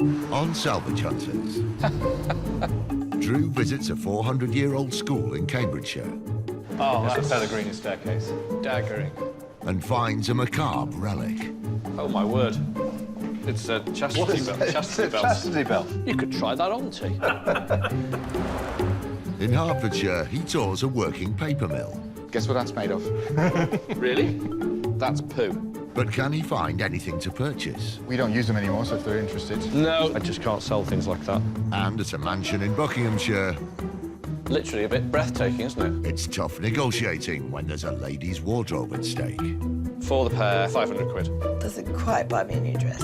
On Salvage Hunters, Drew visits a 400-year-old school in Cambridgeshire. Oh, that's a Pellegrini staircase. Daggering. And finds a macabre relic. Oh, my word. It's a chastity belt. Chastity belt. Chastity belt. You could try that on, T. In Hertfordshire, he tours a working paper mill. Guess what that's made of? Really? That's poo. But can he find anything to purchase? We don't use them anymore, so if they're interested. No, I just can't sell things like that. And at a mansion in Buckinghamshire, Literally a bit breathtaking, isn't it? it's tough negotiating when there's a lady's wardrobe at stake. For the pair, 500 quid. Doesn't quite buy me a new dress.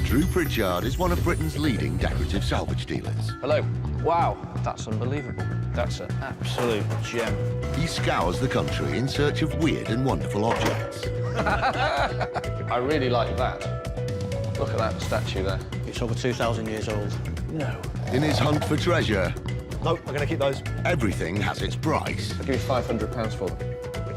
Drew Pritchard is one of Britain's leading decorative salvage dealers. Hello. Wow, that's unbelievable. That's an absolute gem. He scours the country in search of weird and wonderful objects. I really like that. Look at that statue there. It's over 2,000 years old. No. In his hunt for treasure, No, I'm going to keep those. everything has its price. I'll give you £500 for them.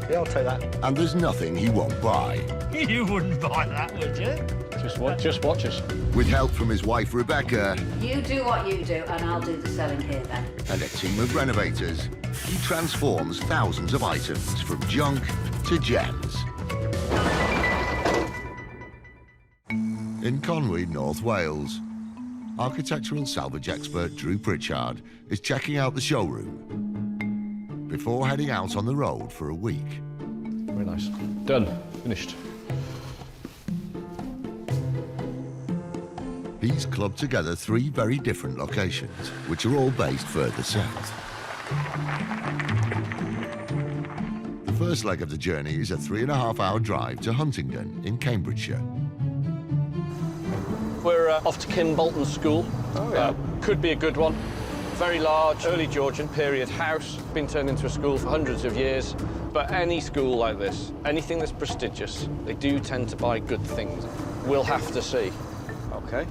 Yeah, I'll take that. And there's nothing he won't buy. You wouldn't buy that, would you? Just watch us. With help from his wife, Rebecca, You do what you do, and I'll do the selling here then. and a team of renovators, he transforms thousands of items from junk to gems. In Conwy, North Wales, architectural salvage expert Drew Pritchard is checking out the showroom before heading out on the road for a week. Very nice. Done. Finished. He's clubbed together 3 very different locations, which are all based further south. The first leg of the journey is a 3.5-hour drive to Huntingdon in Cambridgeshire. We're off to Kimbolton School. Oh, yeah. Could be a good one. Very large, early Georgian period house. Been turned into a school for hundreds of years. But any school like this, anything that's prestigious, they do tend to buy good things. We'll have to see. OK.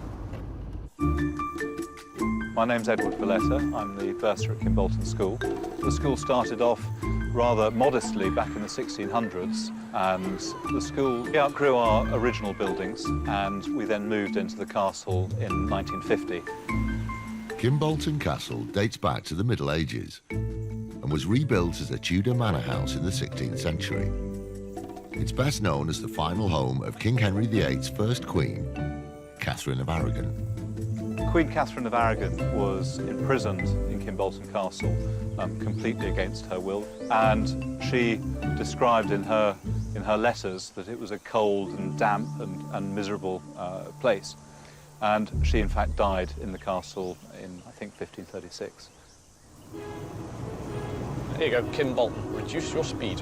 My name's Edward Valletta. I'm the bursar at Kimbolton School. The school started off rather modestly back in the 1600s, and the school outgrew our original buildings, and we then moved into the castle in 1950. Kimbolton Castle dates back to the Middle Ages and was rebuilt as a Tudor manor house in the 16th century. It's best known as the final home of King Henry VIII's first queen, Catherine of Aragon. Queen Catherine of Aragon was imprisoned in Kimbolton Castle completely against her will, and she described in her letters that it was a cold and damp and miserable place. And she, in fact, died in the castle in, I think, 1536. Here you go, Kimbolton. Reduce your speed.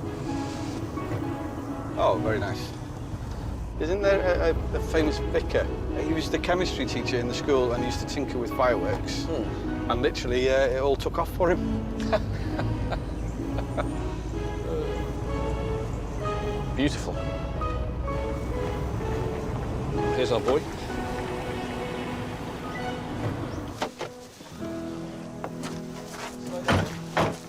Oh, very nice. Isn't there a famous vicar? He was the chemistry teacher in the school and used to tinker with fireworks. And literally, it all took off for him. Beautiful. Here's our boy.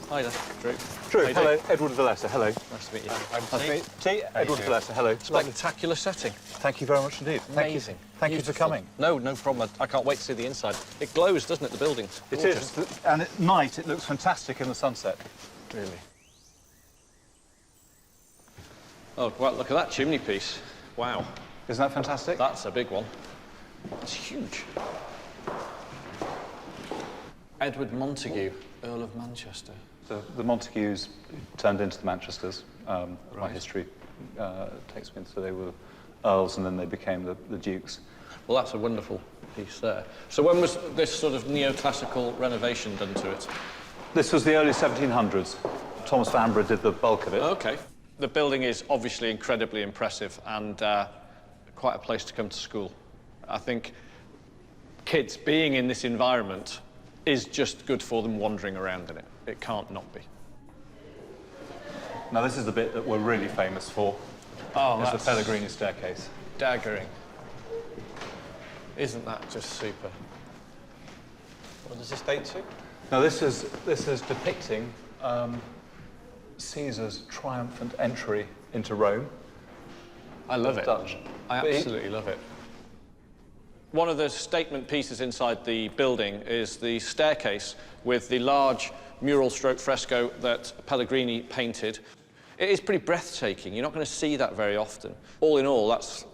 Hi there, Drew. Drew, hello, Edward Valletta, hello. Nice to meet you. Nice to meet you. Edward Valletta, hello. Spectacular setting. Thank you very much indeed. Amazing. Thank you for coming. No problem. I can't wait to see the inside. It glows, doesn't it, the building? It is, and at night it looks fantastic in the sunset. Really. Oh, well, look at that chimney piece. Wow. Isn't that fantastic? That's a big one. It's huge. Edward Montague, Earl of Manchester. The Montagues turned into the Manchesters. My history takes me, so they were earls and then they became the dukes. Well, that's a wonderful piece there. So when was this sort of neoclassical renovation done to it? This was the early 1700s. Thomas Vanbrugh did the bulk of it. OK. The building is obviously incredibly impressive and quite a place to come to school. I think kids being in this environment is just good for them wandering around in it. It can't not be. Now, this is the bit that we're really famous for. Oh, it's that's the Pellegrini staircase. Daggering. Isn't that just super? What does this date to? Now, this is depicting Caesar's triumphant entry into Rome. I love it. Dutch. I absolutely love it. One of the statement pieces inside the building is the staircase with the large mural stroke fresco that Pellegrini painted. It is pretty breathtaking. You're not going to see that very often. All in all, that's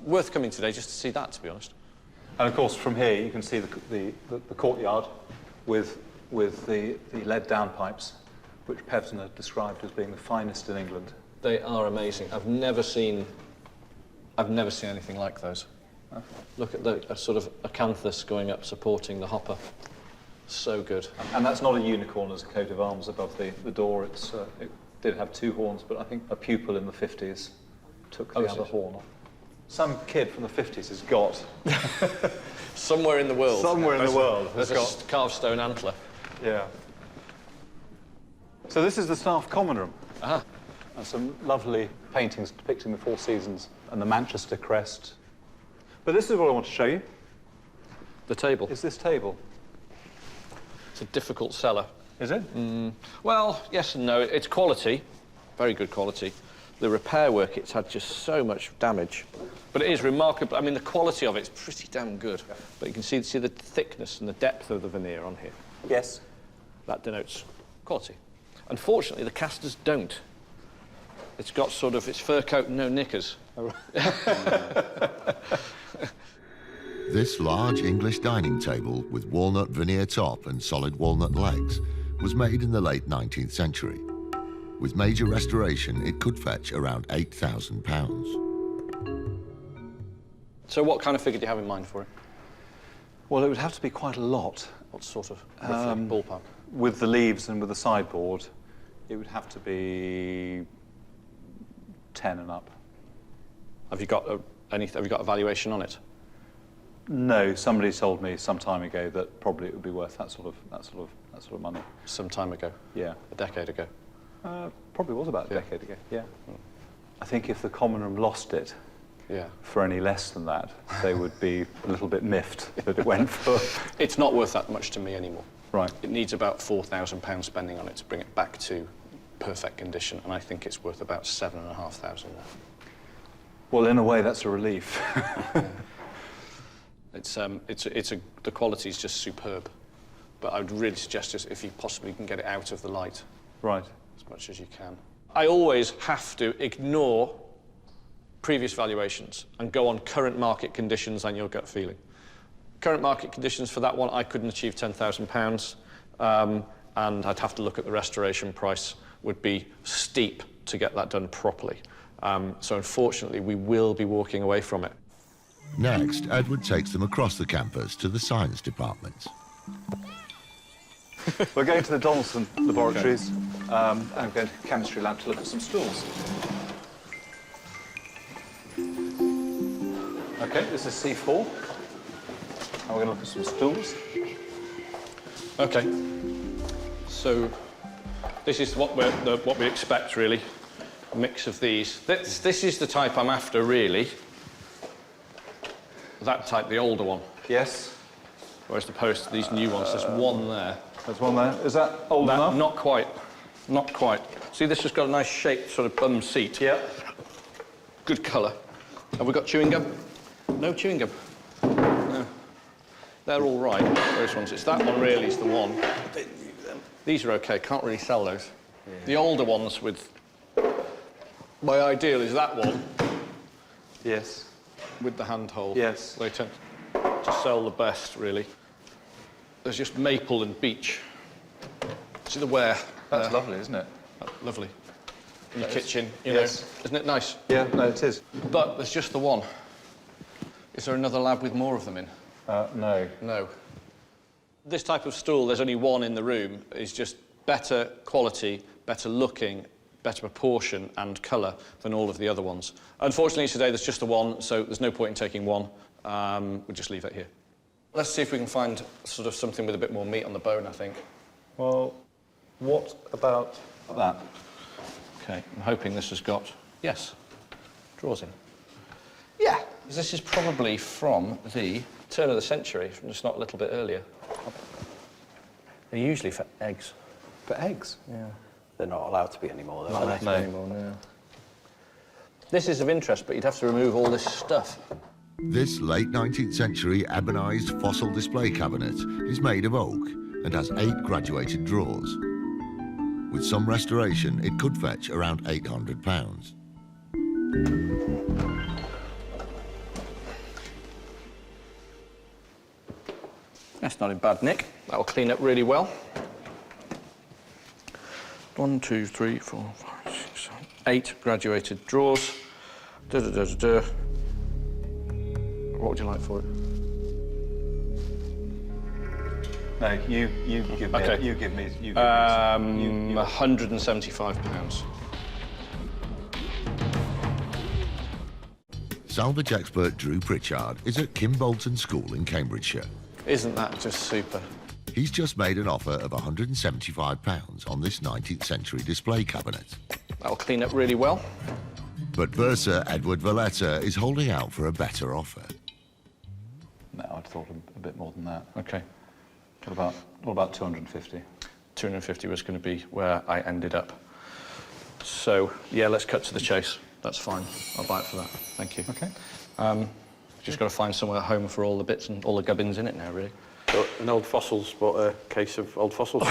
worth coming today just to see that, to be honest. And of course, from here you can see the courtyard with the lead downpipes, which Pevsner described as being the finest in England. They are amazing. I've never seen anything like those. Look at the sort of acanthus going up supporting the hopper. So good. And that's not a unicorn as a coat of arms above the door. It did have two horns, but I think a pupil in the 50s took the other horn off. Some kid from the 50s has got... Somewhere in the world. Somewhere in the world. There's a carved stone antler. Yeah. So this is the staff common room. Ah. And some lovely paintings depicting the Four Seasons and the Manchester crest. But this is what I want to show you. The table. Is this table. It's a difficult seller. Is it? Well, yes and no. It's quality, very good quality. The repair work, it's had just so much damage. But it is remarkable. I mean, the quality of it's pretty damn good. But you can see the thickness and the depth of the veneer on here. Yes. That denotes quality. Unfortunately, the casters don't. It's got sort of its fur coat and no knickers. This large English dining table with walnut veneer top and solid walnut legs was made in the late 19th century. With major restoration, it could fetch around £8,000. So what kind of figure do you have in mind for it? Well, it would have to be quite a lot. What sort of roughly ballpark? With the leaves and with the sideboard, it would have to be 10 and up. Have you got have you got a valuation on it? No, somebody told me some time ago that probably it would be worth that sort of money. Some time ago? Yeah. A decade ago? Probably was about a decade ago, yeah. I think if the common room lost it for any less than that, they would be a little bit miffed that it went for... It's not worth that much to me anymore. Right. It needs about £4,000 spending on it to bring it back to perfect condition, and I think it's worth about £7,500 now. Well, in a way, that's a relief. The quality is just superb, but I would really suggest if you possibly can get it out of the light. Right. As much as you can. I always have to ignore previous valuations and go on current market conditions and your gut feeling. Current market conditions for that one, I couldn't achieve £10,000, and I'd have to look at the restoration price. Would be steep to get that done properly. So unfortunately, we will be walking away from it. Next, Edward takes them across the campus to the science department. We're going to the Donaldson laboratories and going to the chemistry lab to look at some stools. Okay, this is C4. And we're going to look at some stools. Okay. So this is what we expect, really. A mix of these. This is the type I'm after, really. That type, the older one. Yes. Whereas opposed to these new ones, there's one there. There's one there. Is that old enough? Not quite. Not quite. See, this has got a nice shaped sort of bum seat. Yeah. Good colour. Have we got chewing gum? No chewing gum. No. They're all right, those ones. It's that one really is the one. These are okay, can't really sell those. Yeah. The older ones with... My ideal is that one. Yes. With the handhold. Yes. They tend to sell the best, really. There's just maple and beech. See the wear. That's lovely, isn't it? Lovely. In your kitchen, you know. Isn't it nice? Yeah, no, it is. But there's just the one. Is there another lab with more of them in? No. No. This type of stool, there's only one in the room, is just better quality, better looking, better proportion and colour than all of the other ones. Unfortunately, today there's just the one, so there's no point in taking one. We'll just leave it here. Let's see if we can find sort of something with a bit more meat on the bone, I think. Well, what about that? OK, I'm hoping this has got... Yes, drawers in. Yeah, this is probably from the turn of the century, from just not a little bit earlier. They're usually for eggs. For eggs? Yeah. They're not allowed to be anymore, though, are they? No. Anymore, no. This is of interest, but you'd have to remove all this stuff. This late 19th century ebonized fossil display cabinet is made of oak and has 8 graduated drawers. With some restoration, it could fetch around £800. That's not in bad nick. That'll clean up really well. 1, 2, 3, 4, 5, 6, 7, 8 graduated drawers. What would you like for it? No, you give me. Okay. You give me. £175. Salvage expert Drew Pritchard is at Kimbolton School in Cambridgeshire. Isn't that just super? He's just made an offer of £175 on this 19th century display cabinet. That'll clean up really well. But Bursar Edward Valletta is holding out for a better offer. No, I'd thought a bit more than that. Okay. What about 250? 250 was going to be where I ended up. So, yeah, let's cut to the chase. That's fine. I'll buy it for that. Thank you. Okay. Just got to find somewhere at home for all the bits and all the gubbins in it now, really. So, an old fossils, but a case of old fossils.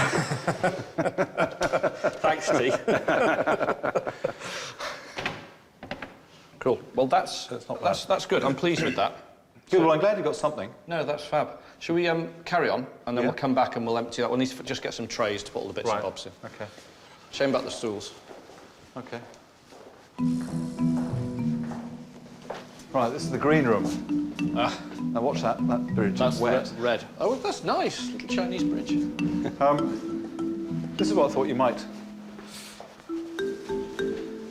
Thanks, T. Cool. Well, that's good. I'm pleased with that. Good. Well, I'm glad you got something. No, that's fab. Shall we carry on, and then we'll come back and we'll empty that. We'll need to just get some trays to put all the bits and bobs in. Okay. Shame about the stools. Okay. Right, this is the green room. Now watch that bridge. That's It's wet. red. Oh, that's nice. Little Chinese bridge. This is what I thought you might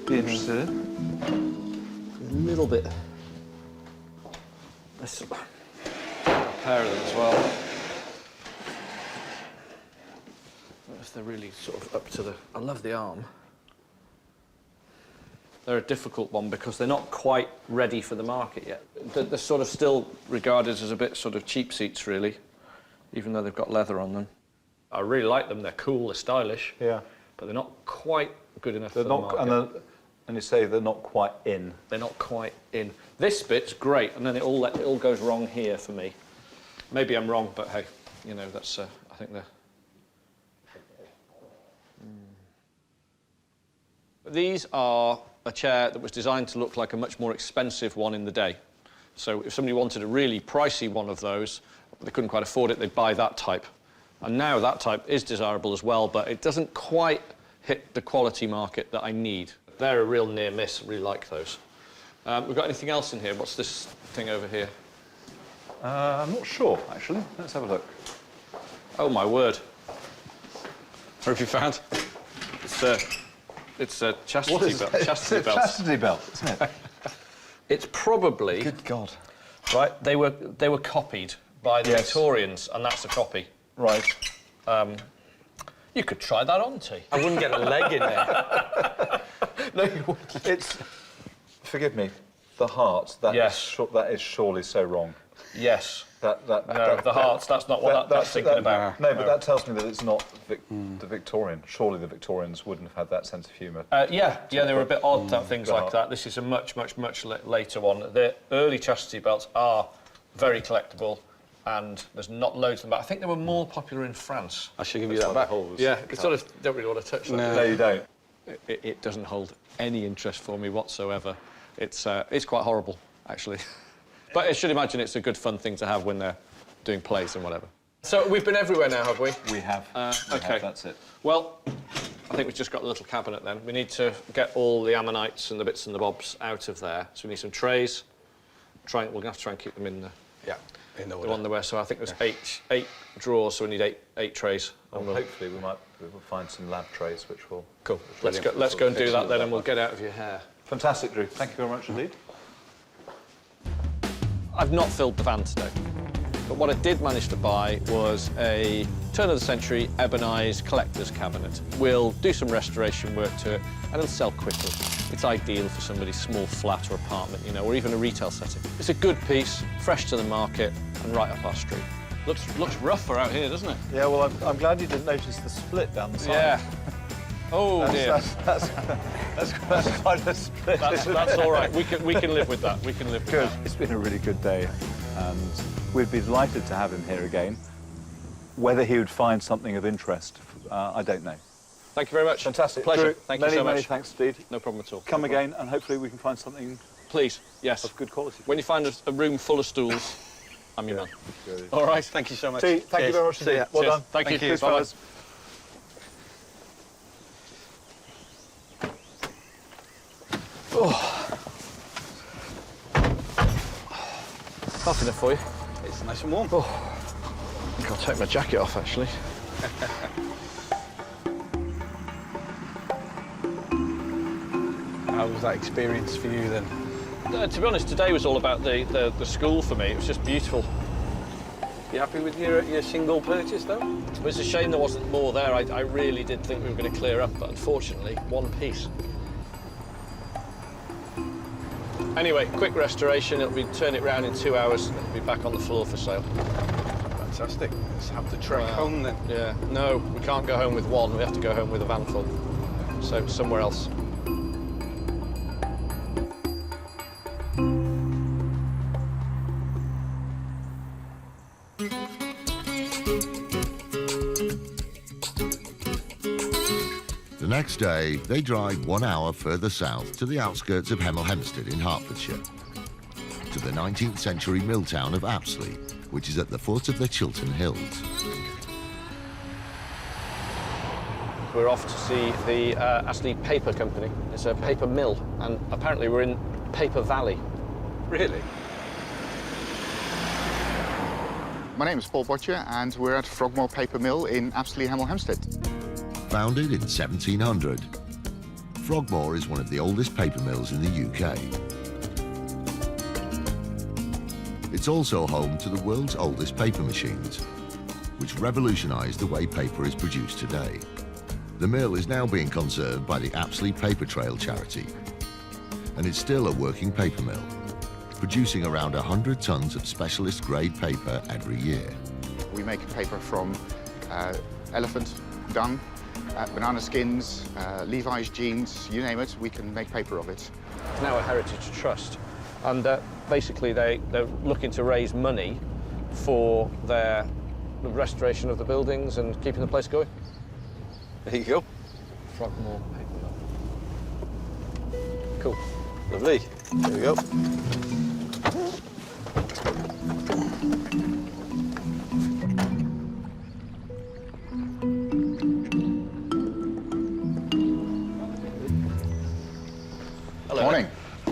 be interested in. A little bit. Let's a pair of them as well. If they're really sort of up to the... I love the arm. They're a difficult one because they're not quite ready for the market yet. They're sort of still regarded as a bit sort of cheap seats, really, even though they've got leather on them. I really like them. They're cool, they're stylish. Yeah. But they're not quite good enough They're for not, the market. and you say they're not quite in. They're not quite in. This bit's great, and then it all goes wrong here for me. Maybe I'm wrong, but hey, you know, that's I think they're... These are a chair that was designed to look like a much more expensive one in the day. So if somebody wanted a really pricey one of those, but they couldn't quite afford it, they'd buy that type. And now that type is desirable as well, but it doesn't quite hit the quality market that I need. They're a real near miss. I really like those. We've got anything else in here? What's this thing over here? I'm not sure, actually. Let's have a look. Oh, my word. What have you found? It's a chastity belt. Chastity It's a belt. chastity belt, isn't it? It's probably... Good God. Right, they were copied by the Victorians, and that's a copy. Right. You could try that on, T. I wouldn't get a leg in there. No, you wouldn't. It's... Forgive me. The heart. That is surely so wrong. Yes. The hearts, that's not what that's thinking about. No, but that tells me that it's not the Victorian. Surely the Victorians wouldn't have had that sense of humour. Yeah, they were a bit odd at things like that. This is a much later one. The early chastity belts are very collectible, and there's not loads of them, but I think they were more popular in France. I should give you that back. Yeah, you sort of don't really want to touch that. No, you don't. It doesn't hold any interest for me whatsoever. It's quite horrible, actually. But I should imagine it's a good, fun thing to have when they're doing plays and whatever. So we've been everywhere now, have we? We have. OK. That's it. Well, I think we've just got a little cabinet then. We need to get all the ammonites and the bits and the bobs out of there. So we need some trays. We're going to have to try and keep them in the... Yeah, in the order. The one there. So I think there's eight drawers, so we need eight trays. Well, hopefully we'll find some lab trays, which will... Cool. Let's go and do that then, and we'll get out of your hair. Fantastic, Drew. Thank you very much indeed. I've not filled the van today, but what I did manage to buy was a turn-of-the-century ebonised collector's cabinet. We'll do some restoration work to it, and it'll sell quickly. It's ideal for somebody's small flat or apartment, you know, or even a retail setting. It's a good piece, fresh to the market, and right up our street. Looks rougher out here, doesn't it? Yeah, well, I'm glad you didn't notice the split down the side. Yeah. Oh dear. That's quite a split. That's all right. We can live with that. We can live with Good. that. It's been a really good day, and we'd be delighted to have him here again. Whether he would find something of interest, I don't know. Thank you very much. Fantastic. Pleasure. Drew, Thank you so much. Many thanks indeed. No problem at all. Come again, and hopefully we can find something Please. Yes. of good quality. When you find a room full of stools, I'm your man. All right. Thank you so much. Thank you very much See ya. indeed. Well Cheers. done. Thank you. Cheers, Bye-bye. fellas. That's enough for you. It's nice and warm. I think I'll take my jacket off, actually. How was that experience for you then? To be honest, today was all about the school for me. It was just beautiful. You happy with your single purchase though? It was a shame there wasn't more there. I really did think we were going to clear up, but unfortunately, one piece. Anyway, quick restoration. We turn it round in 2 hours. It'll be back on the floor for sale. Fantastic. Let's have the trek home then. Yeah. No, we can't go home with one. We have to go home with a van full. So somewhere else. The next day, they drive 1 hour further south to the outskirts of Hemel Hempstead in Hertfordshire, to the 19th century mill town of Apsley, which is at the foot of the Chiltern Hills. We're off to see the Astley Paper Company. It's a paper mill, and apparently we're in Paper Valley. Really? My name is Paul Botcher, and we're at Frogmore Paper Mill in Apsley, Hemel Hempstead. Founded in 1700, Frogmore is one of the oldest paper mills in the UK. It's also home to the world's oldest paper machines, which revolutionised the way paper is produced today. The mill is now being conserved by the Apsley Paper Trail charity, and it's still a working paper mill, producing around 100 tonnes of specialist grade paper every year. We make paper from elephant dung, banana skins, Levi's jeans, you name it, we can make paper of it. It's now a heritage trust, and basically they're looking to raise money for the restoration of the buildings and keeping the place going. There you go. Frogmore Paper Mill. Cool. Lovely. There we go. Hello. Morning.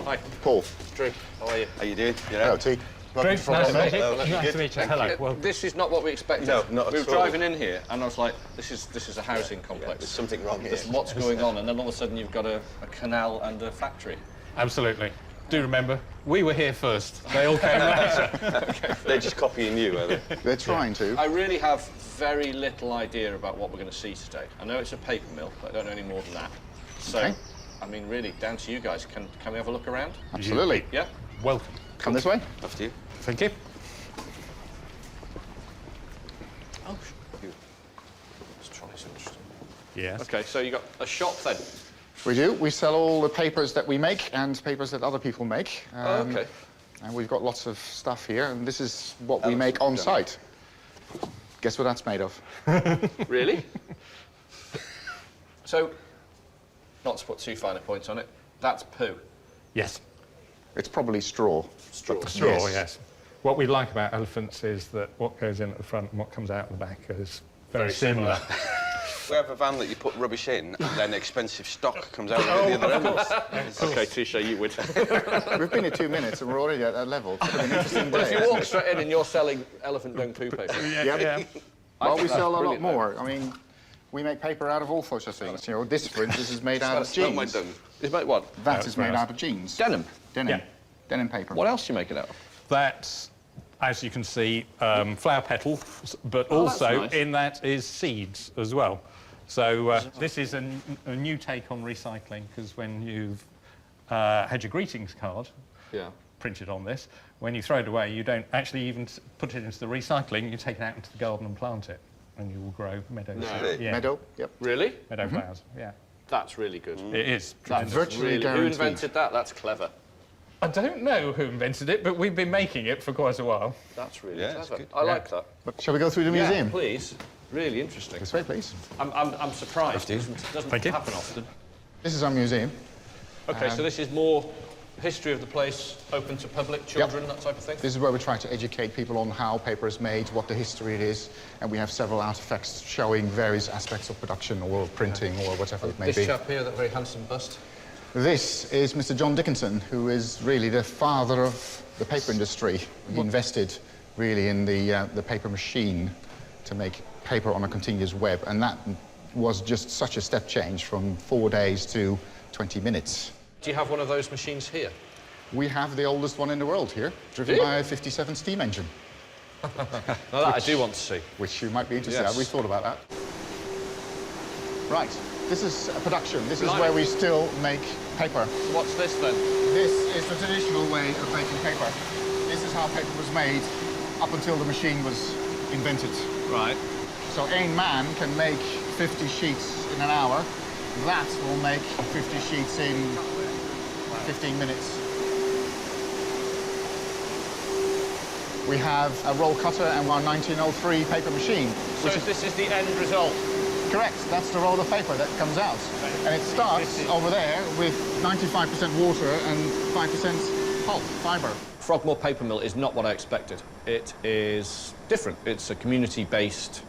Hi. Paul. Drew, how are you? How you doing? You Hello, know? T. Great, nice to meet you. Hello, Nice to meet you. Hello. Well, This is not what we expected. No, not at We were all. driving in here, and I was like, this is a housing complex. There's something wrong here. There's what's going on, and then all of a sudden you've got a canal and a factory. absolutely. Do remember, we were here first. They all came later. They're just copying you, are they? They're trying to. I really have very little idea about what we're going to see today. I know it's a paper mill, but I don't know any more than that. So, Okay. I mean, really, down to you guys. Can we have a look around? Absolutely. Yeah? Welcome. Come this way. After you. Thank you. Oh, let's try some. Yes. OK, so you got a shop then? We do. We sell all the papers that we make and papers that other people make. OK. And we've got lots of stuff here, and this is what we make on site. Guess what that's made of? Really? So, not to put too fine a point on it, that's poo. Yes. It's probably straw. Straw. Straw, yes. What we like about elephants is that what goes in at the front and what comes out at the back is very similar. We have a van that you put rubbish in, and then expensive stock comes out at the other end. OK, touche, you would. We've been here 2 minutes and we're already at that level. It's been an interesting Well, if day. you hasn't walk it? straight in and you're selling elephant dung poo paper. Yeah. I Well, think we that's sell a lot brilliant, more. I mean, we make paper out of all sorts of things. You know, this, for instance, is made out of Smell my jeans. dung. It's made what? That is made out of jeans. Denim. Denim. Yeah. Denim paper. What else do you make it out of? That's, as you can see, flower petals, but Oh, that's also nice. in that is seeds as well. So this is a new take on recycling, because when you've had your greetings card printed on this, when you throw it away, you don't actually even put it into the recycling, you take it out into the garden and plant it, and you will grow meadows. No. Yeah. Meadow. Yep. Really? Meadow flowers, yeah. That's really good. It is. That's virtually really, who guaranteed. invented that? That's clever. I don't know who invented it, but we've been making it for quite a while. That's really Yeah, it's clever. good. I like that. But shall we go through the museum? Yeah, please. Really interesting. This way, please. I'm surprised. It doesn't Thank you. happen often. This is our museum. Okay, so this is more history of the place, open to public, children, that type of thing? This is where we try to educate people on how paper is made, what the history it is, and we have several artifacts showing various aspects of production or printing or whatever it may be. This chap here, that very handsome bust. This is Mr. John Dickinson, who is really the father of the paper industry. He invested really in the paper machine to make paper on a continuous web, and that was just such a step change from 4 days to 20 minutes. Do you have one of those machines here? We have the oldest one in the world here, driven by a 57 steam engine. Now that I do want to see. Which you might be interested in. Yes. We thought about that. Right, this is a production. This is where we still make paper. So what's this then? This is the traditional way of making paper. This is how paper was made up until the machine was invented. Right. So a man can make 50 sheets in an hour. That will make 50 sheets in 15 minutes. We have a roll cutter and our 1903 paper machine. So this is the end result? Correct. That's the roll of paper that comes out. And it starts over there with 95% water and 5% pulp, fibre. Frogmore Paper Mill is not what I expected. It is different. It's a community-based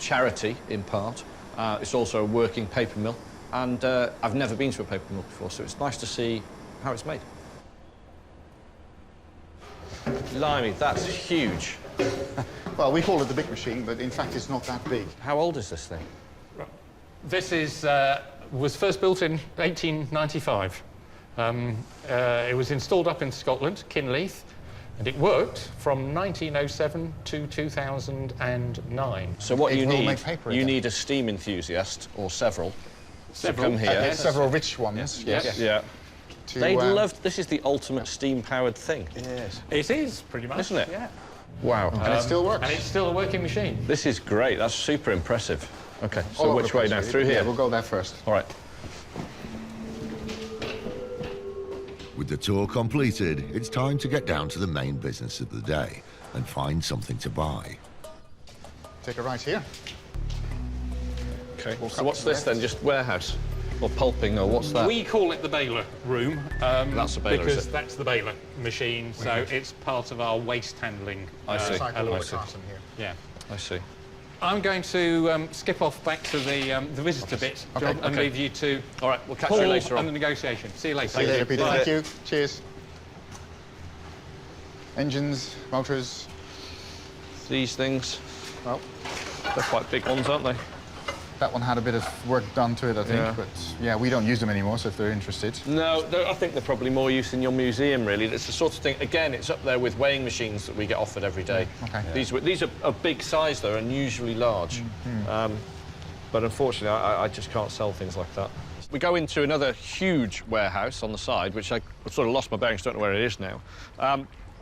charity, in part. It's also a working paper mill. And I've never been to a paper mill before, so it's nice to see how it's made. Blimey, that's huge. Well, we call it the big machine, but in fact it's not that big. How old is this thing? This is, was first built in 1895. It was installed up in Scotland, Kinleith, and it worked from 1907 to 2009. So what It you will need, make paper you again. need a steam enthusiast, or several, Several. to come here. Several rich ones, yes. Yeah. To, They loved, this is the ultimate steam-powered thing. Yes. It is, pretty much. Isn't it? Yeah. Wow. and it still works. And it's still a working machine. This is great. That's super impressive. OK, All so over which the way place, now? really. Through here? Yeah, we'll go there first. All right. With the tour completed, it's time to get down to the main business of the day and find something to buy. Take a right here. OK, Walk so up what's to the this then? Just warehouse? Or pulping, or what's that? We call it the baler room. That's the baler, is because it? that's the baler machine, so it's part of our waste handling. I see. Cycle all the element. carton here. Yeah. I see. I'm going to skip off back to the visitor bit, John, and leave you to All right, we'll catch Paul you later and on. the negotiation. See you later. See you later, Peter. Bye. Thank you. Cheers. Engines, motors. These things, Well, they're quite big ones, aren't they? that one had a bit of work done to it, I think. Yeah. But yeah, we don't use them anymore, so if they're interested. No, I think they're probably more use in your museum, really. It's the sort of thing, again, it's up there with weighing machines that we get offered every day. Okay. These are a big size, though, and usually large. But unfortunately, I just can't sell things like that. We go into another huge warehouse on the side, which I sort of lost my bearings, don't know where it is now.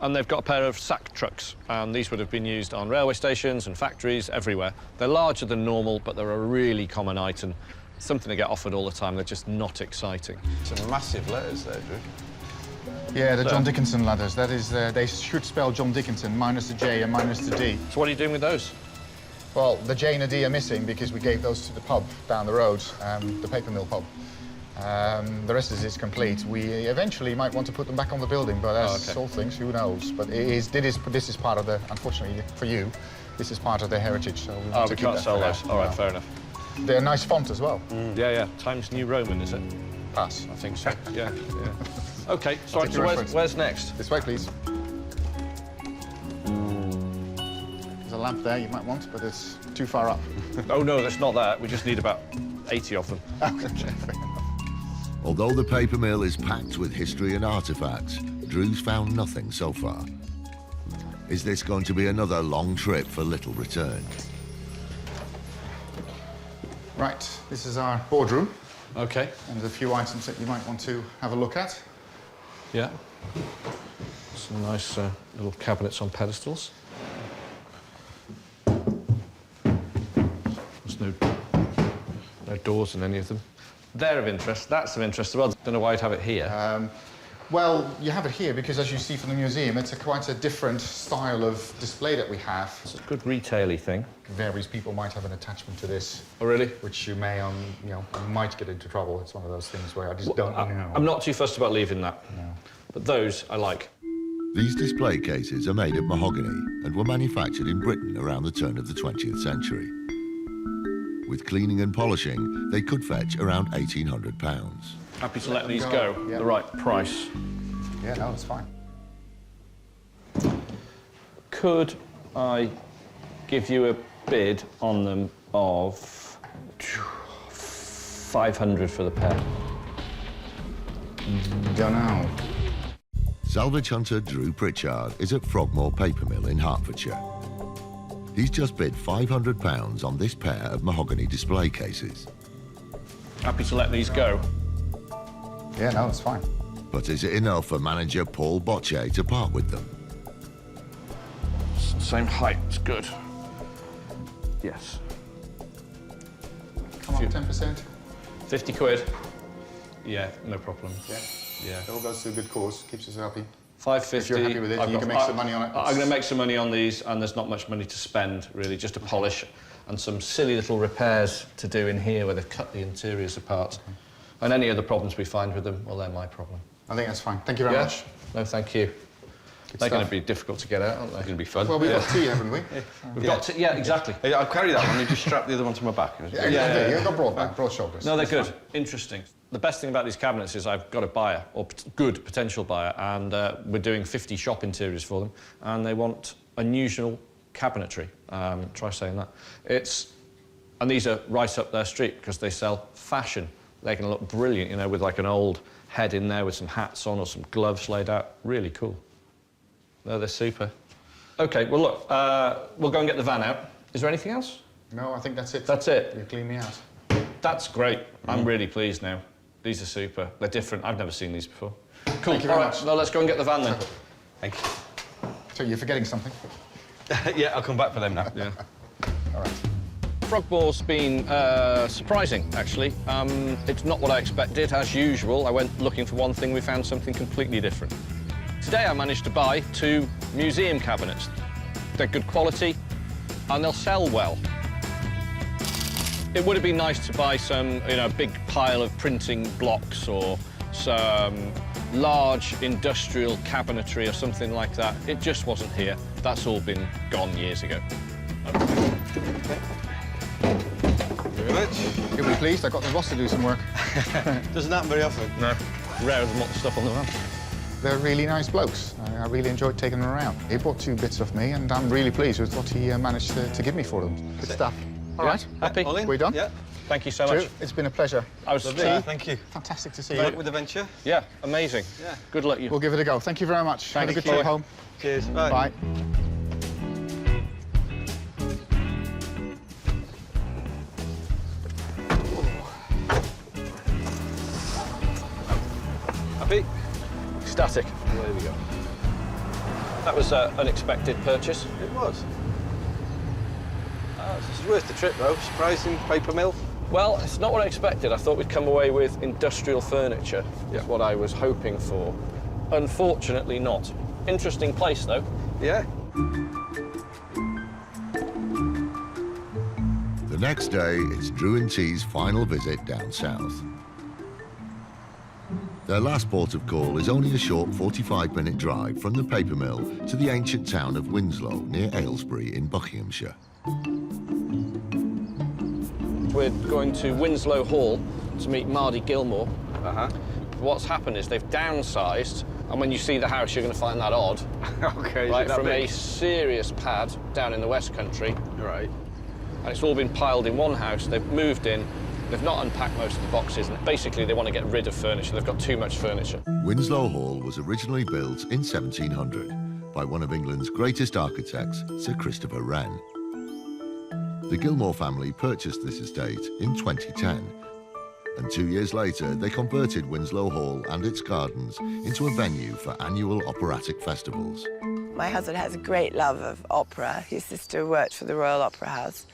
And they've got a pair of sack trucks, and these would have been used on railway stations and factories everywhere. They're larger than normal, but they're a really common item. Something they get offered all the time. They're just not exciting. Some massive letters there, Drew. Yeah, the John Dickinson ladders. That is, they should spell John Dickinson, minus the J and minus the D. So what are you doing with those? Well, the J and the D are missing because we gave those to the pub down the road, the paper mill pub. The rest is complete. We eventually might want to put them back on the building, but as all things, who knows? But this is part of the, unfortunately for you, this is part of their heritage. So we want to We keep can't that sell for now. those. All right, fair enough. They're a nice font as well. Yeah. Times New Roman, is it? Pass. I think so. Yeah. OK, so, take your reference. where's next? This way, please. There's a lamp there you might want, but it's too far up. Oh, no, that's not that. We just need about 80 of them. Although the paper mill is packed with history and artifacts, Drew's found nothing so far. Is this going to be another long trip for little return? Right, this is our boardroom, OK. and there's a few items that you might want to have a look at. Yeah. Some nice little cabinets on pedestals. There's no No doors in any of them. They're of interest. That's of interest as well. Don't know why I'd have it here. Well, you have it here because, as you see from the museum, it's quite a different style of display that we have. It's a good retail-y thing. Various people might have an attachment to this. Oh, really? Which you may, you know, might get into trouble. It's one of those things where I just don't know. I'm not too fussed about leaving that. No. But those I like. These display cases are made of mahogany and were manufactured in Britain around the turn of the 20th century. With cleaning and polishing, they could fetch around £1,800. Happy to let these go. Yeah. The right price. Yeah, no, it's fine. Could I give you a bid on them of 500 for the pair? Don't know. Salvage hunter Drew Pritchard is at Frogmore Paper Mill in Hertfordshire. He's just bid £500 on this pair of mahogany display cases. Happy to let these go. Yeah, no, it's fine. But is it enough for manager Paul Bocce to part with them? Same height, it's good. Yes. Come on, 10%. 50 quid. Yeah, no problem. Yeah. Yeah. It all goes to a good cause, keeps us happy. 550. If you're happy with it, you can make some money on it. I'm going to make some money on these, and there's not much money to spend, really, just a polish and some silly little repairs to do in here where they've cut the interiors apart. And any other problems we find with them, well, they're my problem. I think that's fine. Thank you very much. No, thank you. They're going to be difficult to get out, aren't they? It's going to be fun. Well, we've got tea, haven't we? We've got to, yeah, exactly. Hey, I'll carry that one. You just strap the other one to my back. Yeah, you've got broad back, broad shoulders. No, they're good. Interesting. The best thing about these cabinets is I've got a buyer, or good potential buyer, and we're doing 50 shop interiors for them, and they want unusual cabinetry. Try saying that. And these are right up their street because they sell fashion. They're going to look brilliant, you know, with like an old head in there with some hats on or some gloves laid out. Really cool. No, they're super. OK, well, look, we'll go and get the van out. Is there anything else? No, I think that's it. That's it? You clean me out. That's great. I'm really pleased now. These are super. They're different. I've never seen these before. Cool. Thank you very much. No, let's go and get the van then. Thank you. So you're forgetting something? Yeah, I'll come back for them now. Yeah. All right. Frogmore's been surprising, actually. It's not what I expected. As usual, I went looking for one thing, we found something completely different. Today I managed to buy 2 museum cabinets. They're good quality and they'll sell well. It would have been nice to buy some, you know, a big pile of printing blocks or some large industrial cabinetry or something like that. It just wasn't here. That's all been gone years ago. Very much. You'll be pleased, I got the boss to do some work. Doesn't happen very often. No, rarer than what the stuff on the van. They're really nice blokes. I really enjoyed taking them around. He bought 2 bits off me, and I'm really pleased with what he managed to give me for them. Good stuff. All right, happy? All in? We done? Yeah. Thank you so Drew, much. it's been a pleasure. I was Thank you. Fantastic to see Good you. luck with the venture. Yeah, amazing. Yeah. Good luck, you. We'll give it a go. Thank you very much. Have a good trip home. Cheers. Bye. Bye. Happy? Static. There we go. That was an unexpected purchase. It was. This is worth the trip, though. Surprising paper mill. Well, it's not what I expected. I thought we'd come away with industrial furniture. Is what I was hoping for. Unfortunately not. Interesting place, though. Yeah. The next day, it's Drew and T's final visit down south. Their last port of call is only a short 45-minute drive from the paper mill to the ancient town of Winslow, near Aylesbury in Buckinghamshire. We're going to Winslow Hall to meet Mardy Gilmore. Uh-huh. What's happened is they've downsized, and when you see the house, you're going to find that odd. OK, Right, that from big? a serious pad down in the West Country. Right. And it's all been piled in one house. They've moved in. They've not unpacked most of the boxes, and basically they want to get rid of furniture. They've got too much furniture. Winslow Hall was originally built in 1700 by one of England's greatest architects, Sir Christopher Wren. The Gilmore family purchased this estate in 2010, and 2 years later they converted Winslow Hall and its gardens into a venue for annual operatic festivals. My husband has a great love of opera. His sister worked for the Royal Opera House,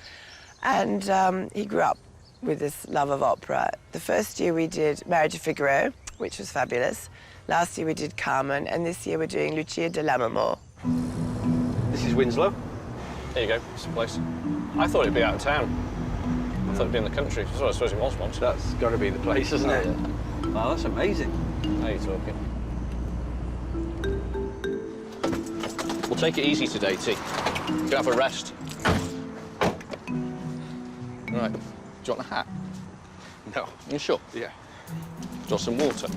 and he grew up with this love of opera. The first year we did Marriage of Figaro, which was fabulous. Last year we did Carmen, and this year we're doing Lucia de Lammermoor. This is Winslow. There you go, it's the place. I thought it'd be out of town. I thought it'd be in the country. That's what I suppose it was once. That's got to be the place, isn't it? Wow, that's amazing. How are you talking? We'll take it easy today, T. You can have a rest. Right. Do you want a hat? No. You sure? Yeah. Do you want some water?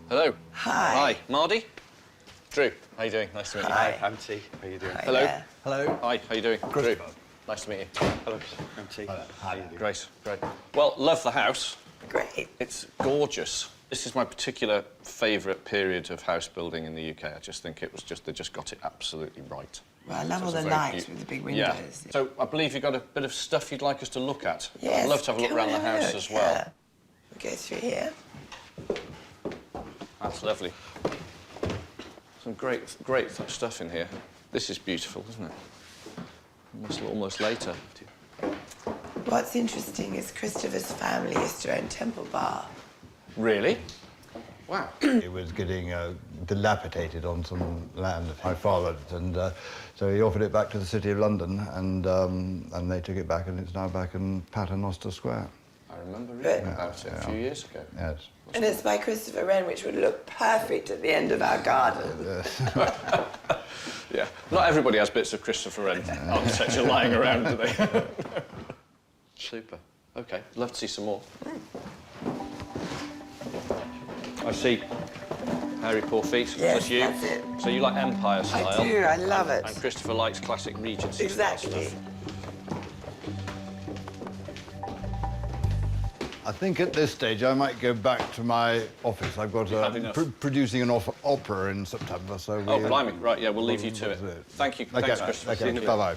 Hello. Hi. Hi. Mardy? Drew, how you doing? Nice to meet you. Hi. I'm T. How you doing? Hi Hello. there. Hello. Hi, how you doing? Drew. Nice to meet you. Hello. I'm T. How you doing? Great, great. Well, love the house. Great. It's gorgeous. This is my particular favourite period of house building in the UK. I just think it was they just got it absolutely right. Well, I love all So it's the a very lights cute- with the big Yeah. windows. So I believe you've got a bit of stuff you'd like us to look at. Yes, I'd love to have a look come around the and have a house look, as well. yeah. We'll go through here. That's lovely. Some great stuff in here. This is beautiful, isn't it? Almost later. What's interesting is Christopher's family used to own Temple Bar. Really? Wow. It was getting dilapidated on some land my father, and so he offered it back to the City of London, and they took it back, and it's now back in Paternoster Square. I remember reading about it a few years ago. Yes. And it's by Christopher Wren, which would look perfect at the end of our garden. Yeah. Not everybody has bits of Christopher Wren architecture lying around, do they? Super. OK, love to see some more. I see Harry Poor Feet. Yes, That's you. that's it. So you like Empire style. I do, I love it. And Christopher likes classic Regency style Exactly. stuff. I think at this stage I might go back to my office. I've got had enough. producing an opera in September, so Oh, blimey. Right, yeah, we'll leave you to it. That's it. Thank you. Okay, Thanks, Christopher. okay. See you. Bye-bye.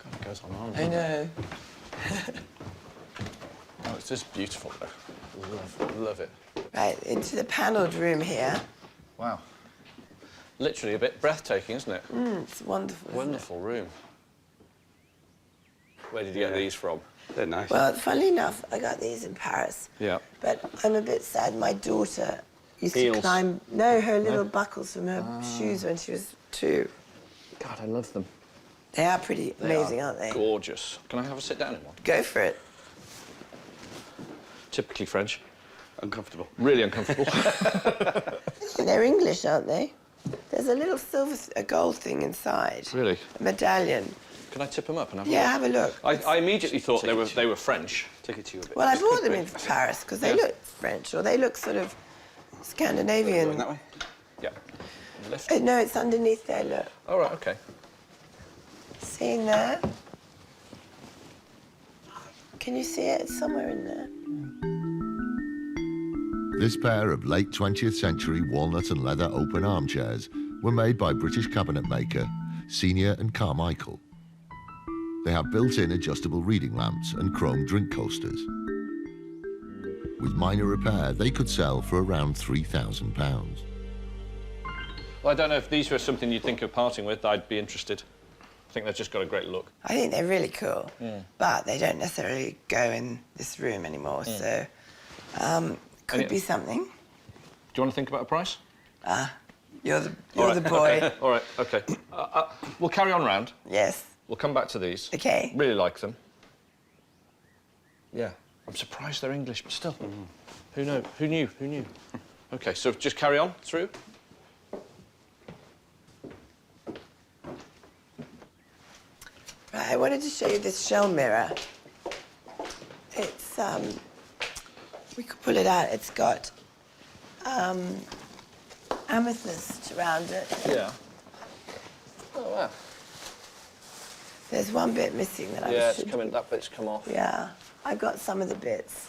God, it goes on. I know. Oh, it's just beautiful, though. Love it. Right, into the panelled room here. Wow. Literally a bit breathtaking, isn't it? It's wonderful. isn't it? Wonderful room. Where did you get these from? They're nice. Well, funnily enough, I got these in Paris. Yeah. But I'm a bit sad. My daughter used Heels. to climb... No, her little buckles from her shoes when she was 2. God, I love them. They are pretty amazing, aren't they? Gorgeous. Can I have a sit down in one? Go for it. Typically French. Uncomfortable. Really uncomfortable. They're English, aren't they? There's a little a gold thing inside. Really? A medallion. Can I tip them up and have a Yeah, look? have a look. I immediately thought they were French. Take it to you a bit. Well, I brought them into Paris because they look French, or they look sort of Scandinavian. Going that way? Yeah. Lift. No, it's underneath there, look. All right, OK. See in there? Can you see it? It's somewhere in there. This pair of late 20th century walnut and leather open armchairs were made by British cabinet maker Senior and Carmichael. They have built-in adjustable reading lamps and chrome drink coasters. With minor repair, they could sell for around £3,000. Well, I don't know if these were something you'd think of parting with. I'd be interested. I think they've just got a great look. I think they're really cool, but they don't necessarily go in this room anymore, so could be something. Do you want to think about a price? You're the boy. Okay. All right, OK. We'll carry on round. Yes. We'll come back to these. OK. Really like them. Yeah. I'm surprised they're English, but still. Who knew? Who knew? Who knew? OK, so just carry on through. Right, I wanted to show you this shell mirror. It's, we could pull it out. It's got amethyst around it. Yeah. Oh, wow. There's one bit missing that I Yeah, should... it's coming, that bit's come off. Yeah, I got some of the bits.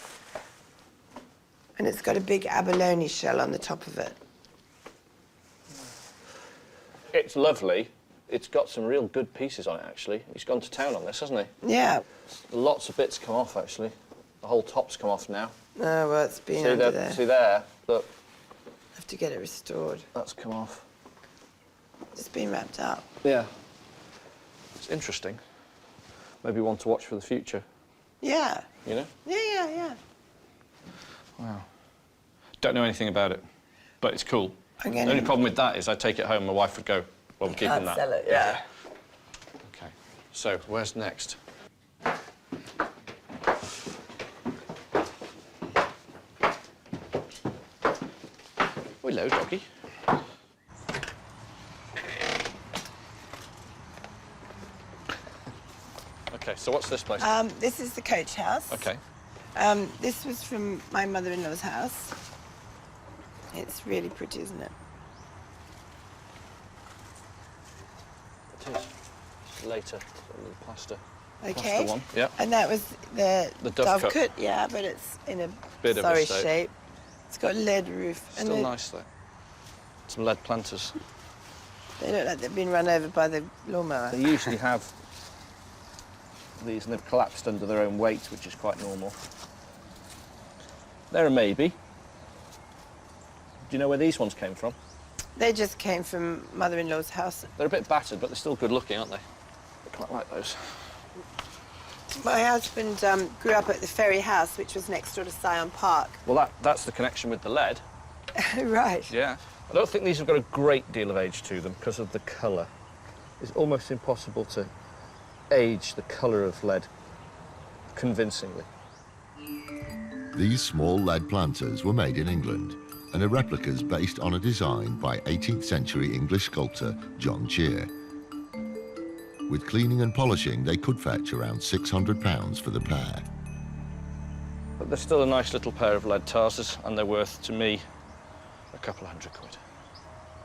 And it's got a big abalone shell on the top of it. It's lovely. it's got some real good pieces on it, actually. He's gone to town on this, hasn't he? Yeah. Lots of bits come off, actually. The whole top's come off now. Oh, well, it's been under there. See there? Look. Have to get it restored. That's come off. It's been wrapped up. Yeah. It's interesting. Maybe one to watch for the future. Yeah. You know? Yeah. Wow. Don't know anything about it, but it's cool. The only problem with that is I'd take it home, my wife would go, well, we're keeping that. Can't sell it, yeah. OK, so where's next? Hello, doggy. OK, so what's this place? This is the coach house. OK. This was from my mother-in-law's house. It's really pretty, isn't it? It is. It's later, the plaster. Okay. Plaster one. Yeah. And that was the dove cut. Yeah, but it's in a Bit of a sorry shape. shape. It's got a lead roof. Still nice though. Some lead planters. They look like they've been run over by the lawnmower. They usually have these and they've collapsed under their own weight, which is quite normal. They're a maybe. Do you know where these ones came from? They just came from mother-in-law's house. They're a bit battered, but they're still good looking, aren't they? I quite like those. My husband grew up at the Ferry House, which was next door to Syon Park. Well, that's the connection with the lead. Right. Yeah. I don't think these have got a great deal of age to them because of the colour. It's almost impossible to age the colour of lead convincingly. These small lead planters were made in England and are replicas based on a design by 18th century English sculptor John Cheer. With cleaning and polishing, they could fetch around £600 for the pair. But they're still a nice little pair of lead tarses, and they're worth, to me, a couple of £100.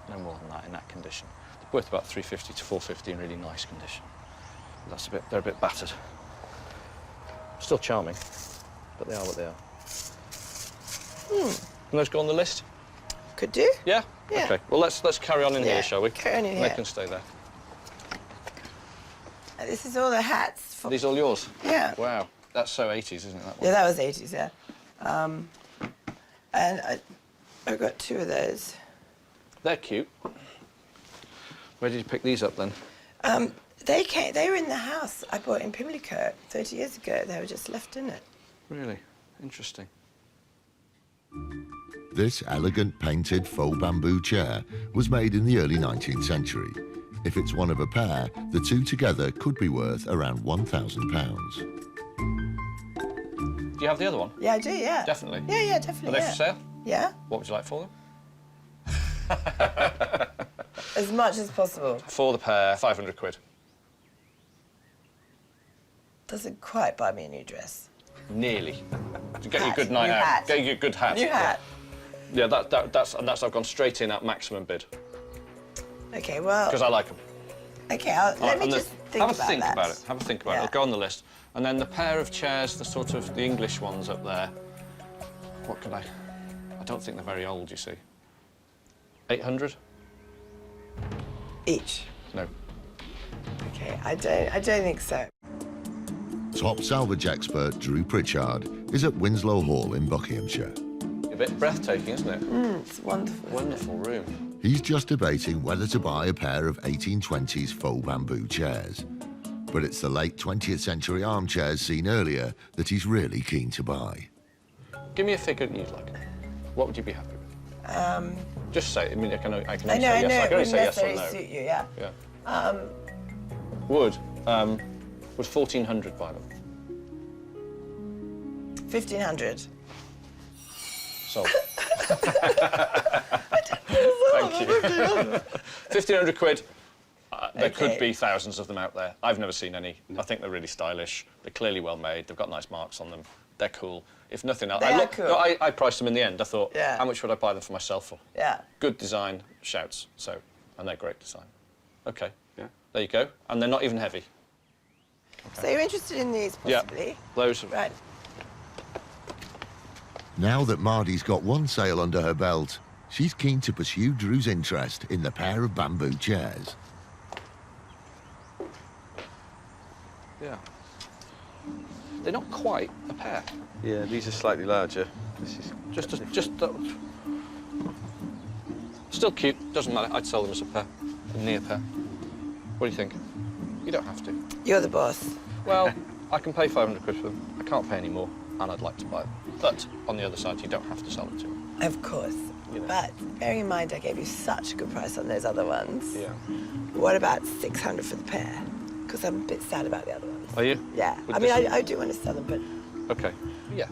No more than that in that condition. They're worth about £350 to £450 in really nice condition. They're a bit battered. Still charming, but they are what they are. Can those go on the list? Could do. Yeah? Yeah. OK, well, let's carry on in here, shall we? Carry on in They here. can stay there. This is all the hats. Are these all yours? Yeah. Wow, that's so 80s, isn't it, that one? Yeah, that was 80s, yeah. And I got two of those. They're cute. Where did you pick these up, then? They were in the house I bought in Pimlico 30 years ago. They were just left in it. Really? Interesting. This elegant painted faux bamboo chair was made in the early 19th century. If it's one of a pair, the two together could be worth around £1,000. Do you have the other one? Yeah, I do, yeah. Definitely? Yeah, definitely. Are they for sale? Yeah. What would you like for them? As much as possible. For the pair, £500. Doesn't quite buy me a new dress. Nearly. To get you a Hat. good night New out. hat. Get you a good hat. New hat. Yeah, that's I've gone straight in at maximum bid. Okay, well... Because I like them. Okay, let me just think about that. Have a think about it. Have a think about it. It'll go on the list. And then the pair of chairs, the English ones up there. What could I don't think they're very old, you see. 800? Each? No. Okay, I don't think so. Top salvage expert Drew Pritchard is at Winslow Hall in Buckinghamshire. A bit breathtaking, isn't it? It's wonderful. Wonderful room. He's just debating whether to buy a pair of 1820s faux bamboo chairs. But it's the late 20th century armchairs seen earlier that he's really keen to buy. Give me a figure that you'd like. What would you be happy with? Just say. I mean, I can only say I know, yes. I can it only wouldn't say yes or necessarily no. suit you, yeah. Yeah. Would 1,400 buy them? 1,500. Sold. Thank you. 1,500 quid. There could be thousands of them out there. I've never seen any. I think they're really stylish. They're clearly well made. They've got nice marks on them. They're cool. If nothing else, Cool. I priced them in the end. I thought, Yeah. how much would I buy them for myself for? Yeah. Good design, shouts. So, and they're great design. Okay. Yeah. There you go. And they're not even heavy. So you're interested in these, possibly? Yeah. Those. Right. Now that Mardy's got one sale under her belt, she's keen to pursue Drew's interest in the pair of bamboo chairs. Yeah. They're not quite a pair. Yeah, these are slightly larger. This is still cute. Doesn't matter. I'd sell them as a pair, a near pair. What do you think? You don't have to. You're the boss. Well, I can pay 500 quid for them. I can't pay any more, and I'd like to buy them. But on the other side, you don't have to sell them to me. Of course. You know. But bearing in mind I gave you such a good price on those other ones. Yeah. What about 600 for the pair? Because I'm a bit sad about the other ones. Are you? Yeah. Would I mean, this- I do want to sell them, but... Okay. Yeah.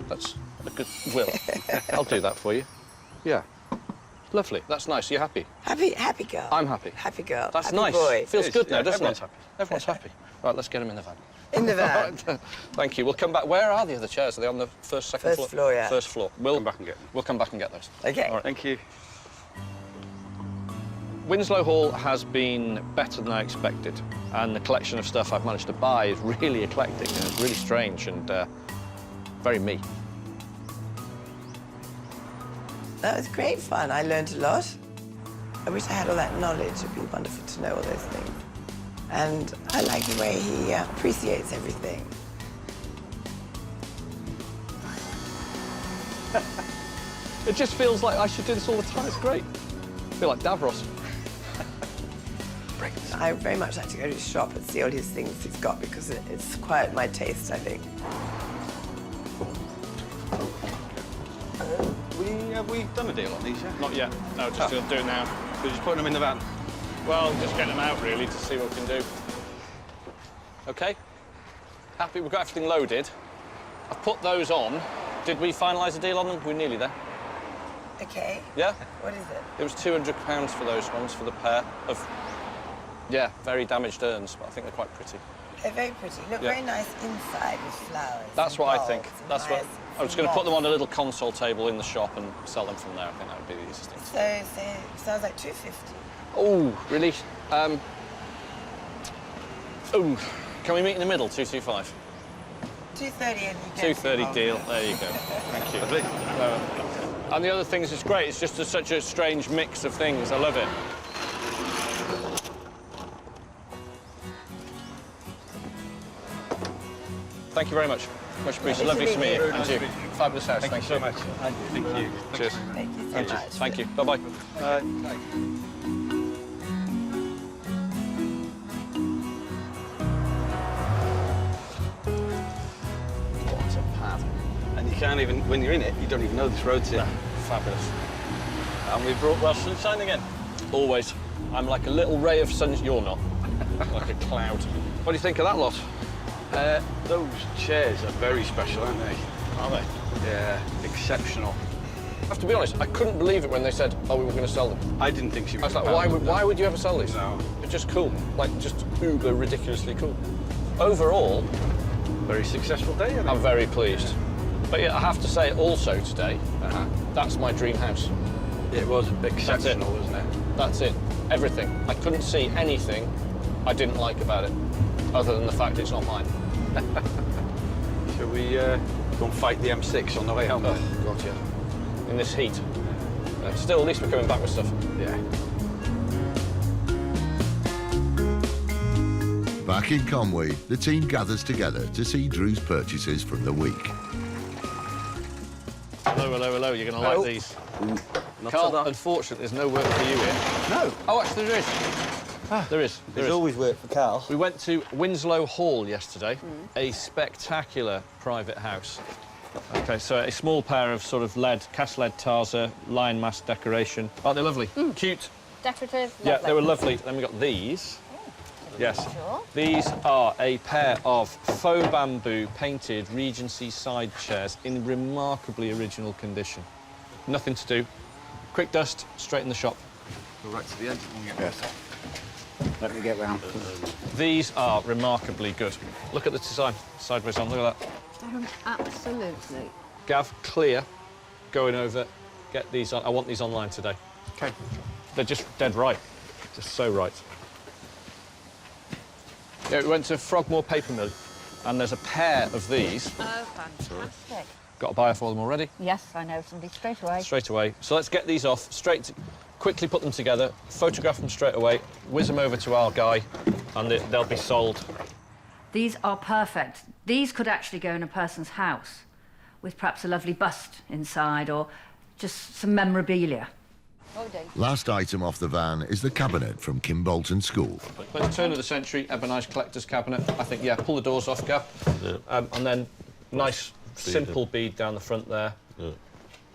That's a good will. I'll do that for you. Yeah. Lovely. That's nice. You're happy? Happy girl. I'm happy. Happy girl. That's happy nice. Boy. Feels good now, Yeah, doesn't everyone's it? happy. Everyone's happy. Right, let's get them in the van. In the van. Thank you. We'll come back. Where are the other chairs? Are they on the second floor? First floor, yeah. First floor. Come back and get them. We'll come back and get those. Okay. All right. Thank you. Winslow Hall has been better than I expected, and the collection of stuff I've managed to buy is really eclectic, and it's really strange and very me. That was great fun. I learned a lot. I wish I had all that knowledge. It'd be wonderful to know all those things. And I like the way he appreciates everything. It just feels like I should do this all the time. It's great. I feel like Davros. I very much like to go to his shop and see all his things he's got because it's quite my taste, I think. Have we done a deal on these yet? Not yet. No, just do it now. We're just putting them in the van. Well, just get them out, really, to see what we can do. OK? Happy we've got everything loaded. I've put those on. Did we finalise a deal on them? We're nearly there. Okay. Yeah? What is it? It was £200 for those ones, for the pair of, yeah, very damaged urns, but I think they're quite pretty. They're very pretty. Look Yeah. very nice inside with flowers. That's and what I bulbs think. and That's what. hyacinths I was and going to put them moss. on a little console table in the shop and sell them from there. I think that would be the easiest thing. So sounds like 250. Oh, really? Oh, can we meet in the middle? 225. 230 and you get 230 deal. There you go. Thank you. And the other things, it's great. It's just such a strange mix of things. I love it. Thank you very much. Much appreciated. Lovely to meet you. And you. Fabulous house. Thank you so much. Thank you. Cheers. Thank you so Thank you. much. Thank you. Bye-bye. What a pad. And you can't even, when you're in it, you don't even know this road's here. Fabulous. And we brought Welsh sunshine again. Always. I'm like a little ray of sunshine. You're not. Like a cloud. What do you think of that lot? Those chairs are very special, aren't they? Are they? Yeah, exceptional. I have to be honest, I couldn't believe it when they said, oh, we were going to sell them. I didn't think she I was was like, why would you ever sell these? No. They're just cool. Like, just uber ridiculously cool. Overall, Very successful day, I think. I'm very pleased. But yeah, I have to say also today, that's my dream house. It was exceptional, wasn't it? That's it. Everything. I couldn't see anything I didn't like about it, other than the fact it's not mine. Shall we go and fight the M6 on the way home? Oh, God, yeah. In this heat. Still, at least we're coming back with stuff. Yeah. Back in Conway, the team gathers together to see Drew's purchases from the week. Hello, hello, hello. You're going to like these. Carl, unfortunately, there's no work for you here. No. Oh, actually, there is. There is. There's always work for Carl. We went to Winslow Hall yesterday, a spectacular private house. OK, so a small pair of sort of cast lead tarza, lion mask decoration. Oh, they're lovely. Cute. Decorative. Yeah, lovely. they were lovely. Then we got these. Yes. Sure. These are a pair of faux bamboo painted Regency side chairs in remarkably original condition. Nothing to do. Quick dust, straight in the shop. Go right to the end. Yes. Let me get round. These are remarkably good. Look at the design, sideways on, look at that. Absolutely. Gav, clear, going over, get these on. I want these online today. Okay. They're just dead right, just so right. Yeah, we went to Frogmore Paper Mill, and there's a pair of these. Oh, fantastic. Got a buyer for them already. Yes, I know somebody straight away. Straight away. So let's get these off, quickly put them together, photograph them straight away, whiz them over to our guy, and they'll be sold These are perfect. These could actually go in a person's house with perhaps a lovely bust inside or just some memorabilia. Last item off the van is the cabinet from Kimbolton School. By the turn of the century, Ebenised collector's cabinet. I think, yeah, pull the doors off, Gav. Yeah. And then nice, simple bead down the front there. Yeah.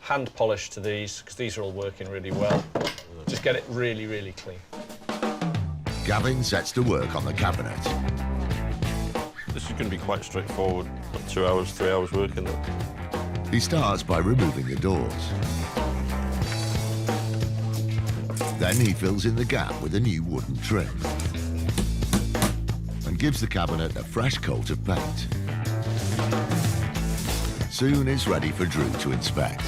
Hand polish to these, because these are all working really well. Yeah. Just get it really, really clean. Gavin sets to work on the cabinet. This is going to be quite straightforward. 2 hours, 3 hours working. He starts by removing the doors. Then he fills in the gap with a new wooden trim and gives the cabinet a fresh coat of paint. Soon it's ready for Drew to inspect.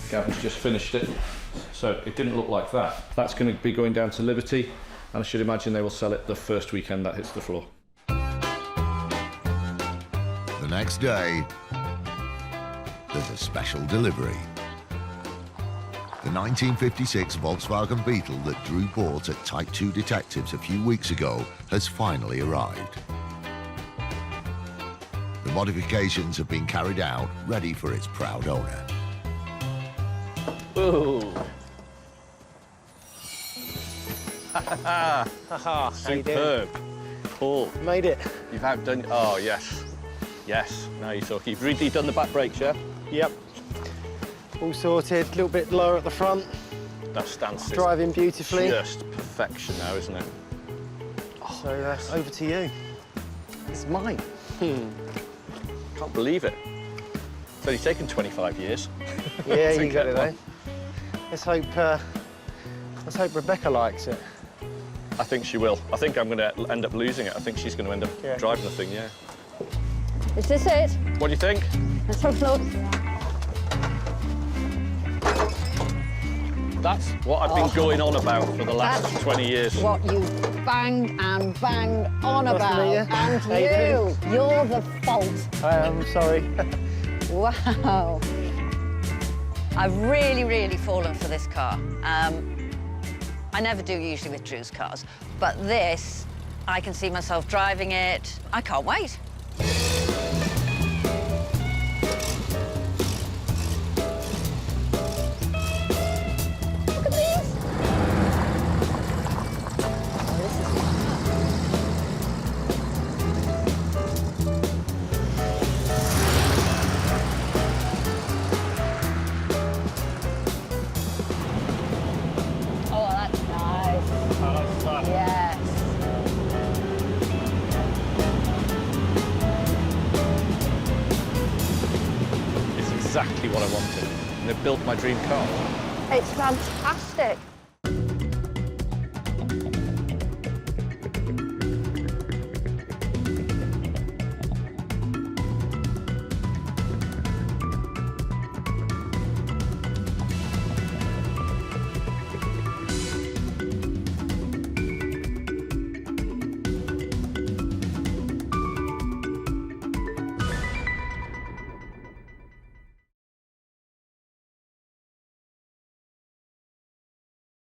Gavin's just finished it, so it didn't look like that. That's going to be going down to Liberty, and I should imagine they will sell it the first weekend that hits the floor. The next day, there's a special delivery. The 1956 Volkswagen Beetle that Drew bought at Type 2 Detectives a few weeks ago has finally arrived. The modifications have been carried out, ready for its proud owner. Ooh. Superb. Cool. Made it. You've outdone... Oh, yes. Yes, now you're talking. You've really done the back brakes, yeah? Yep. All sorted, a little bit lower at the front. That stance is driving beautifully. Just perfection now, isn't it? So over to you. It's mine. Can't believe it. It's only taken 25 years. Yeah, you got it, though. Let's hope Rebecca likes it. I think she will. I think I'm going to end up losing it. I think she's going to end up driving the thing, yeah. Is this it? What do you think? Let's have a look. That's what I've been going on about for the last 20 years. What you banged and banged on about. And you're the fault. I'm sorry. Wow. I've really, really fallen for this car. I never do usually with Drew's cars, but this, I can see myself driving it. I can't wait. Exactly what I wanted. And they built my dream car. It's fantastic.